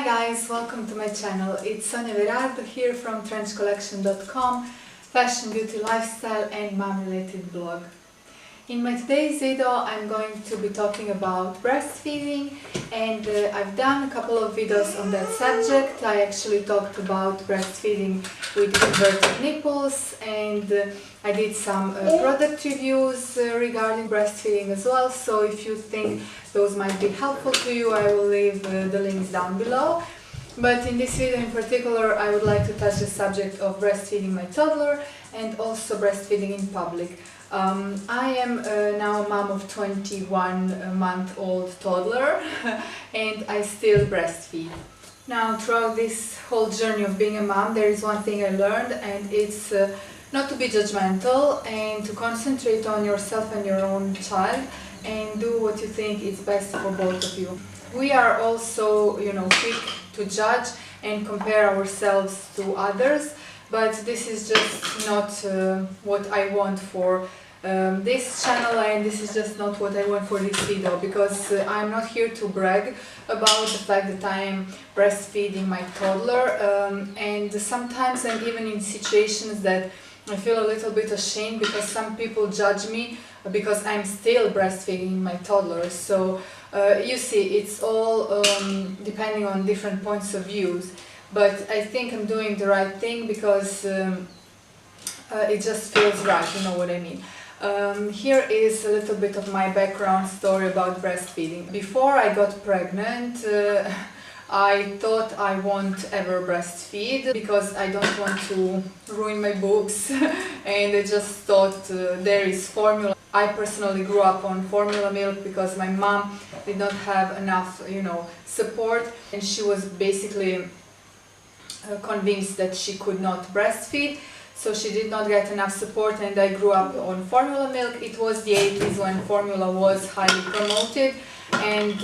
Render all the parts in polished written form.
Hi guys, welcome to my channel. It's SoniaVerardo here from trenchcollection.com, fashion, beauty, lifestyle and mom related blog. In my today's video I'm going to be talking about breastfeeding, and I've done a couple of videos on that subject. I actually talked about breastfeeding with inverted nipples, and I did some product reviews regarding breastfeeding as well, so if you think those might be helpful to you, I will leave the links down below. But in this video in particular I would like to touch the subject of breastfeeding my toddler and also breastfeeding in public. I am now a mom of 21-month-old toddler and I still breastfeed. Now, throughout this whole journey of being a mom, there is one thing I learned, and it's not to be judgmental and to concentrate on yourself and your own child and do what you think is best for both of you. We are also, quick to judge and compare ourselves to others, but this is just not what I want for this channel, and this is just not what I want for this video, because I'm not here to brag about the fact that I am breastfeeding my toddler, and sometimes I'm even in situations that I feel a little bit ashamed because some people judge me because I'm still breastfeeding my toddler. So you see, it's all depending on different points of views, but I think I'm doing the right thing because it just feels right, you know what I mean. Here is a little bit of my background story about breastfeeding. Before I got pregnant, I thought I won't ever breastfeed because I don't want to ruin my boobs and I just thought there is formula. I personally grew up on formula milk because my mom did not have enough, support, and she was basically convinced that she could not breastfeed. So she did not get enough support, and I grew up on formula milk. It was the 80s when formula was highly promoted, and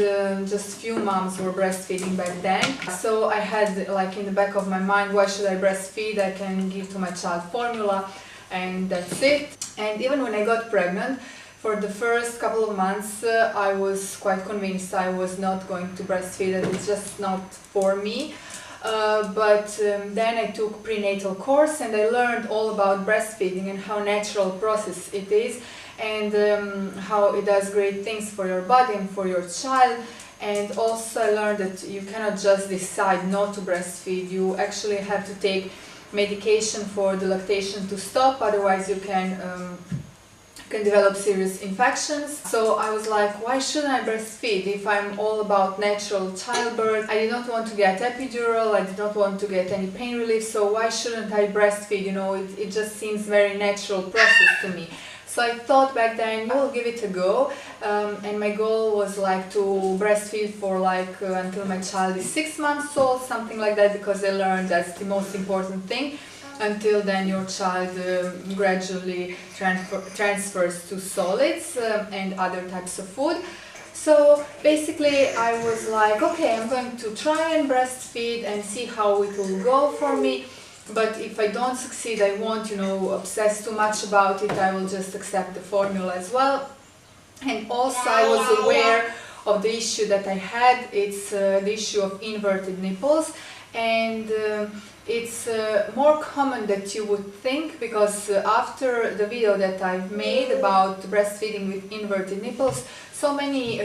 just few moms were breastfeeding back then. So I had like in the back of my mind, why should I breastfeed? I can give to my child formula and that's it. And even when I got pregnant, for the first couple of months I was quite convinced I was not going to breastfeed, and it's just not for me. But then I took prenatal course and I learned all about breastfeeding and how natural process it is, and how it does great things for your body and for your child. And also I learned that you cannot just decide not to breastfeed. You actually have to take medication for the lactation to stop, otherwise you can develop serious infections. So I was like, why shouldn't I breastfeed if I'm all about natural childbirth? I did not want to get epidural, I did not want to get any pain relief, so why shouldn't I breastfeed? It just seems very natural process to me. So I thought back then, I will give it a go, and my goal was like to breastfeed for like until my child is 6 months old, something like that, because I learned that's the most important thing. Until then your child gradually transfers to solids and other types of food. So basically I was like, okay, I'm going to try and breastfeed and see how it will go for me. But if I don't succeed, I won't, obsess too much about it. I will just accept the formula as well. And also I was aware of the issue that I had. It's the issue of inverted nipples, and it's more common than you would think, because after the video that I've made about breastfeeding with inverted nipples, so many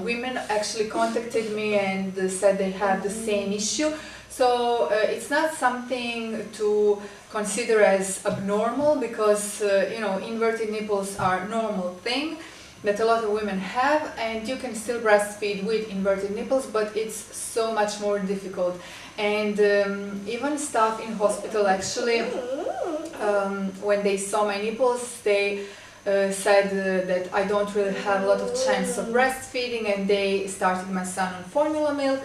women actually contacted me and said they have the same issue. So it's not something to consider as abnormal, because inverted nipples are a normal thing that a lot of women have, and you can still breastfeed with inverted nipples, but it's so much more difficult. And even staff in hospital actually, when they saw my nipples, they said that I don't really have a lot of chance of breastfeeding, and they started my son on formula milk.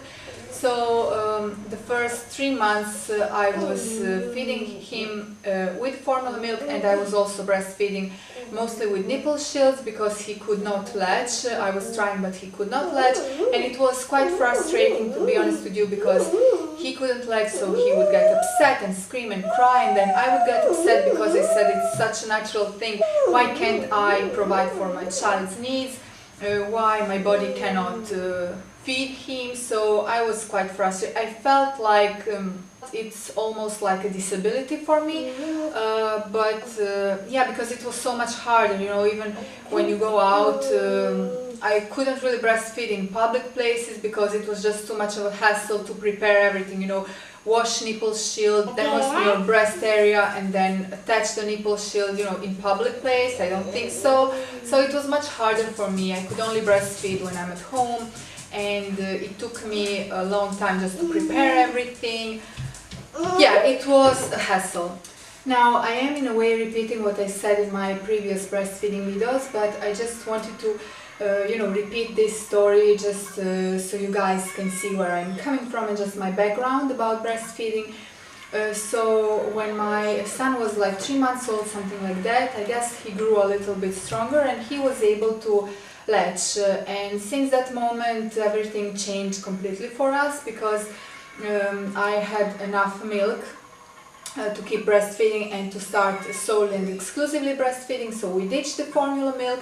So the first 3 months I was feeding him with formula milk, and I was also breastfeeding mostly with nipple shields because he could not latch. I was trying, but he could not latch, and it was quite frustrating, to be honest with you, because he couldn't latch, so he would get upset and scream and cry, and then I would get upset because I said it's such a natural thing. Why can't I provide for my child's needs? Why my body cannot feed him, so I was quite frustrated. I felt like it's almost like a disability for me, but yeah, because it was so much harder, you know, even when you go out, I couldn't really breastfeed in public places because it was just too much of a hassle to prepare everything, you know, wash nipple shield, then wash your breast area and then attach the nipple shield, you know, in public place. I don't think so. So it was much harder for me. I could only breastfeed when I'm at home, and it took me a long time just to prepare everything. Yeah, it was a hassle. Now, I am in a way repeating what I said in my previous breastfeeding videos, but I just wanted to you know, repeat this story just so you guys can see where I'm coming from and just my background about breastfeeding. So when my son was like 3 months old, something like that, I guess he grew a little bit stronger and he was able to latch, and since that moment everything changed completely for us, because I had enough milk to keep breastfeeding and to start solely and exclusively breastfeeding. So we ditched the formula milk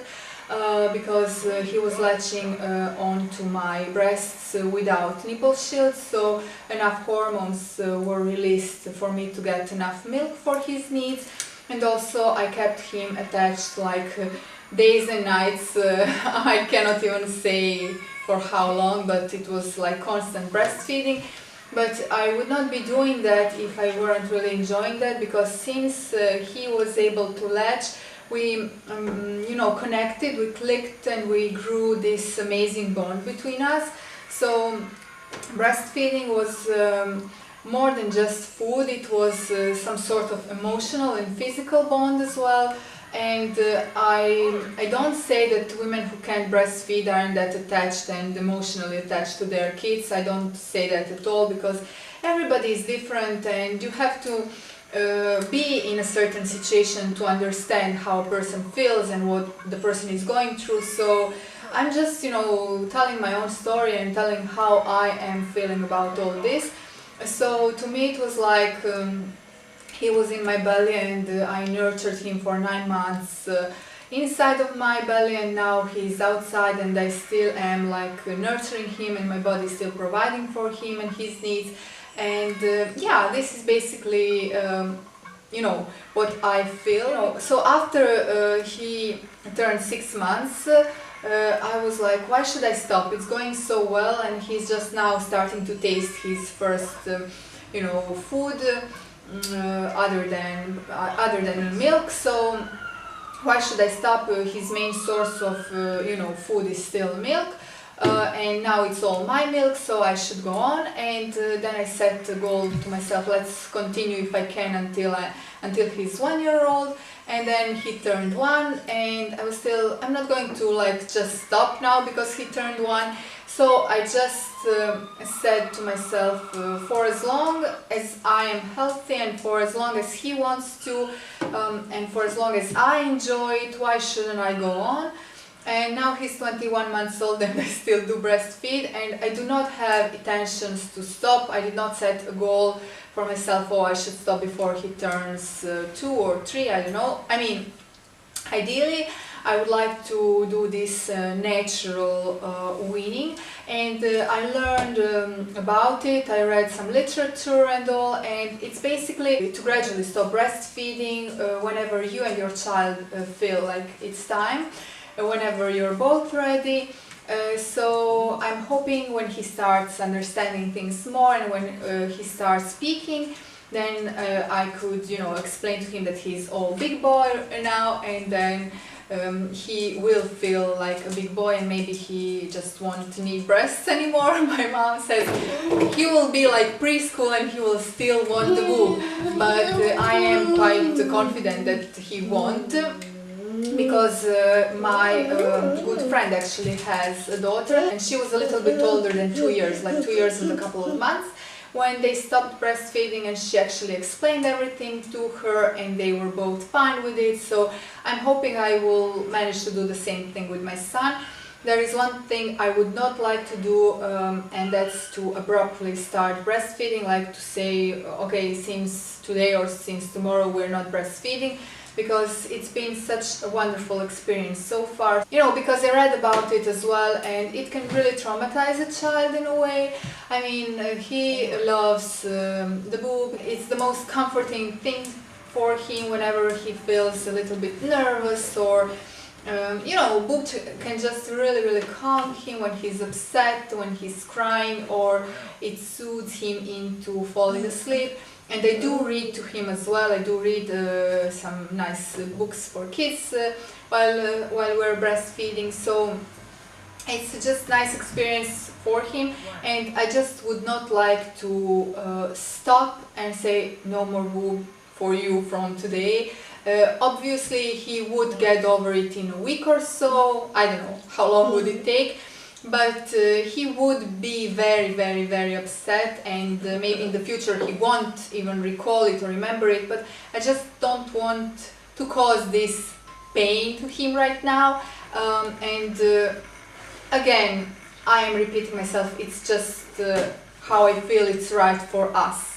because he was latching onto my breasts without nipple shields, so enough hormones were released for me to get enough milk for his needs. And also I kept him attached like days and nights. I cannot even say for how long, but it was like constant breastfeeding. But I would not be doing that if I weren't really enjoying that, because since he was able to latch, we you know, connected, we clicked, and we grew this amazing bond between us. So breastfeeding was more than just food, it was some sort of emotional and physical bond as well. And I don't say that women who can't breastfeed aren't that attached and emotionally attached to their kids. I don't say that at all, because everybody is different and you have to be in a certain situation to understand how a person feels and what the person is going through. So I'm just, you know, telling my own story and telling how I am feeling about all this. So to me it was like he was in my belly and I nurtured him for 9 months inside of my belly, and now he's outside and I still am like nurturing him, and my body is still providing for him and his needs. And yeah, this is basically you know, what I feel. So after he turned 6 months, I was like, why should I stop? It's going so well, and he's just now starting to taste his first you know, food other than milk. So why should I stop? His main source of you know, food is still milk. And now it's all my milk, so I should go on. And then I set a goal to myself, let's continue if I can until he's 1 year old. And then he turned 1, and I'm not going to like just stop now because he turned 1. So I just said to myself, for as long as I am healthy and for as long as he wants to, and for as long as I enjoy it, why shouldn't I go on? And now he's 21 months old and I still do breastfeed, and I do not have intentions to stop. I did not set a goal for myself, oh, I should stop before he turns 2 or 3, I don't know. I mean, ideally I would like to do this natural weaning, and I learned about it, I read some literature and all, and it's basically to gradually stop breastfeeding whenever you and your child feel like it's time, whenever you're both ready. So I'm hoping when he starts understanding things more and when he starts speaking, then I could, you know, explain to him that he's all big boy now, and then he will feel like a big boy and maybe he just won't need breasts anymore. My mom says he will be like preschool and he will still want the boob, but I am quite confident that he won't. Because my good friend actually has a daughter, and she was a little bit older than 2 years, like 2 years and a couple of months, when they stopped breastfeeding, and she actually explained everything to her and they were both fine with it. So I'm hoping I will manage to do the same thing with my son. There is one thing I would not like to do, and that's to abruptly start breastfeeding, like to say, okay, since today or since tomorrow we're not breastfeeding, because it's been such a wonderful experience so far. You know, because I read about it as well, and it can really traumatize a child in a way. I mean, he loves the boob. It's the most comforting thing for him whenever he feels a little bit nervous, or you know, boob can just really calm him when he's upset, when he's crying, or it soothes him into falling asleep. And I do read to him as well. I do read some nice books for kids while we're breastfeeding. So it's just nice experience for him, and I just would not like to stop and say no more boob for you from today. Obviously he would get over it in a week or so. I don't know how long would it take. But he would be very upset, and maybe in the future he won't even recall it or remember it, but I just don't want to cause this pain to him right now. Again, I am repeating myself, it's just how I feel it's right for us.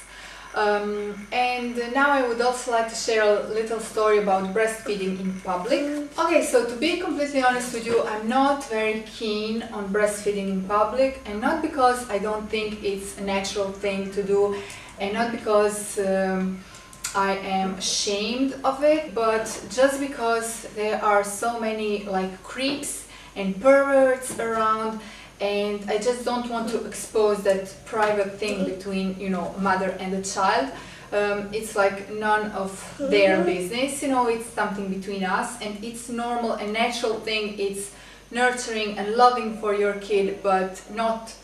And now I would also like to share a little story about breastfeeding in public. Okay, so to be completely honest with you, I'm not very keen on breastfeeding in public, and not because I don't think it's a natural thing to do, and not because I am ashamed of it, but just because there are so many like creeps and perverts around, and I just don't want to expose that private thing between, you know, a mother and a child. It's like none of their business, you know, it's something between us, and it's normal and natural thing. It's nurturing and loving for your kid, but not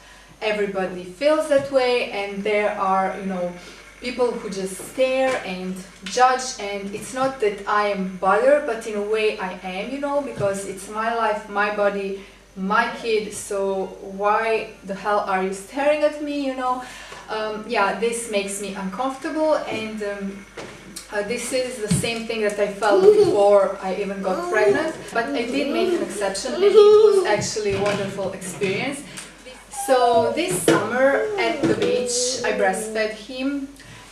everybody feels that way, and there are, you know, people who just stare and judge, and it's not that I am bothered, but in a way I am, you know, because it's my life, my body, my kid, so why the hell are you staring at me, you know? Yeah, this makes me uncomfortable, and this is the same thing that I felt before I even got pregnant, but I did make an exception, and it was actually a wonderful experience. So this summer at the beach I breastfed him,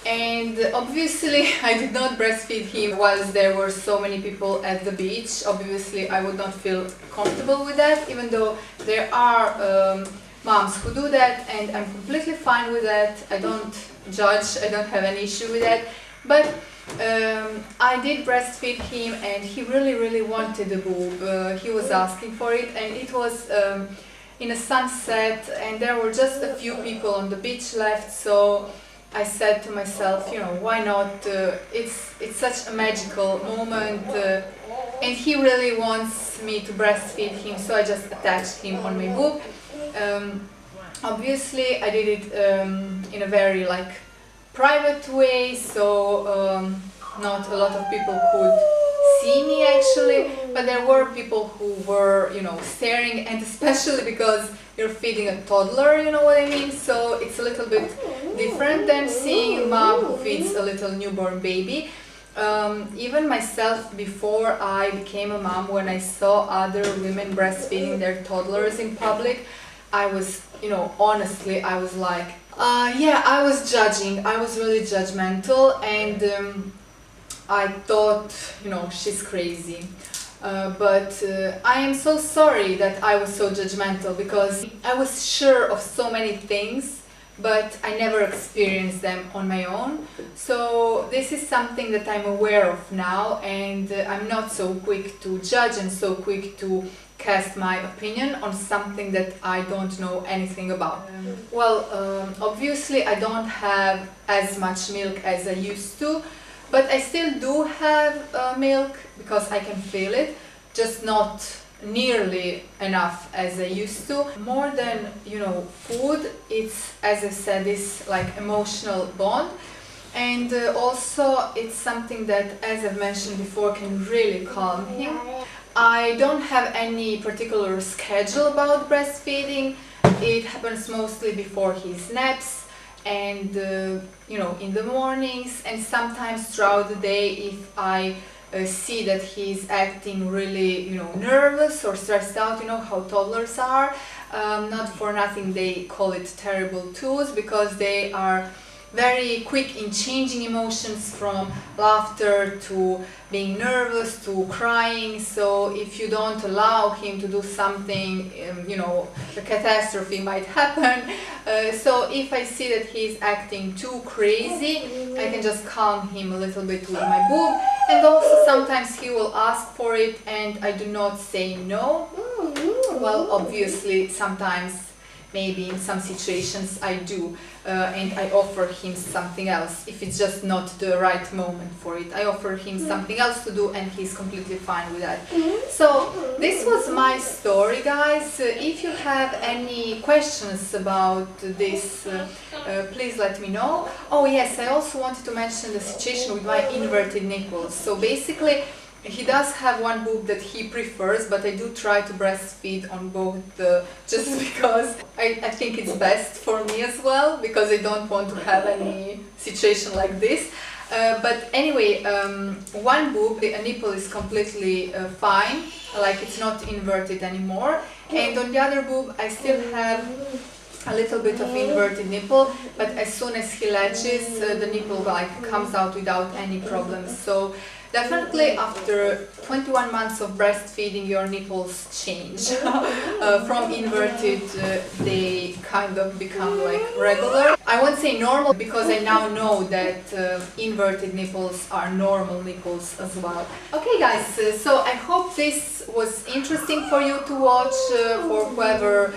and obviously I did not breastfeed him whilst there were so many people at the beach. Obviously I would not feel comfortable with that, even though there are moms who do that, and I'm completely fine with that. I don't judge, I don't have any issue with that. But I did breastfeed him, and he really wanted a boob. He was asking for it, and it was in a sunset, and there were just a few people on the beach left, so I said to myself, you know, why not? It's such a magical moment, and he really wants me to breastfeed him, so I just attached him on my boob. Obviously I did it in a very like private way, so not a lot of people could see me actually, but there were people who were, you know, staring, and especially because you're feeding a toddler, you know what I mean, so it's a little bit different than seeing a mom who feeds a little newborn baby. Even myself, before I became a mom, when I saw other women breastfeeding their toddlers in public, I was, you know, honestly, I was like, yeah, I was judging, I was really judgmental, and I thought, you know, she's crazy. But I am so sorry that I was so judgmental, because I was sure of so many things, but I never experienced them on my own. So this is something that I'm aware of now, and I'm not so quick to judge and so quick to cast my opinion on something that I don't know anything about. Well, obviously I don't have as much milk as I used to, but I still do have milk because I can feel it, just not nearly enough as I used to. More than, you know, food, it's, as I said, this like emotional bond, and also it's something that, as I've mentioned before, can really calm him. I don't have any particular schedule about breastfeeding. It happens mostly before his naps, and you know, in the mornings, and sometimes throughout the day if I see that he's acting really, you know, nervous or stressed out. You know how toddlers are. Not for nothing they call it terrible twos, because they are very quick in changing emotions from laughter to being nervous to crying. So if you don't allow him to do something, you know, a catastrophe might happen. So if I see that he's acting too crazy, I can just calm him a little bit with my boob. And also sometimes he will ask for it and I do not say no. Well, obviously sometimes, maybe in some situations I do, and I offer him something else. If it's just not the right moment for it, I offer him something else to do and he's completely fine with that. So this was my story, guys. If you have any questions about this, please let me know. Oh yes, I also wanted to mention the situation with my inverted nipples. So basically, he does have one boob that he prefers, but I do try to breastfeed on both, just because I think it's best for me as well, because I don't want to have any situation like this. But anyway, one boob, a nipple is completely fine, like it's not inverted anymore, and on the other boob I still have a little bit of inverted nipple, but as soon as he latches, the nipple like comes out without any problems. So definitely after 21 months of breastfeeding your nipples change. From inverted they kind of become like regular. I won't say normal because I now know that inverted nipples are normal nipples as well. Okay guys, so I hope this was interesting for you to watch, for whoever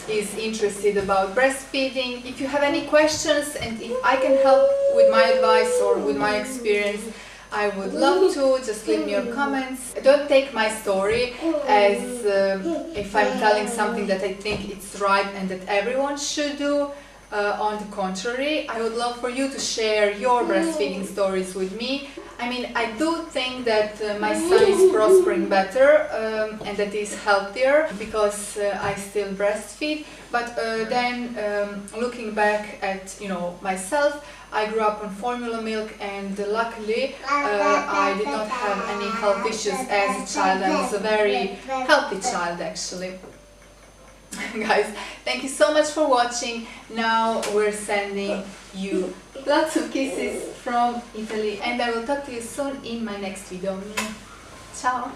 is interested about breastfeeding. If you have any questions and if I can help with my advice or with my experience, I would love to. Just leave me your comments. Don't take my story as if I'm telling something that I think it's right and that everyone should do. On the contrary, I would love for you to share your breastfeeding stories with me. I mean, I do think that my son is prospering better and that he's healthier because I still breastfeed. But then looking back at, you know, myself, I grew up on formula milk and luckily I did not have any health issues as a child. I was a very healthy child actually. Guys, thank you so much for watching. Now we're sending you lots of kisses from Italy and I will talk to you soon in my next video. Ciao!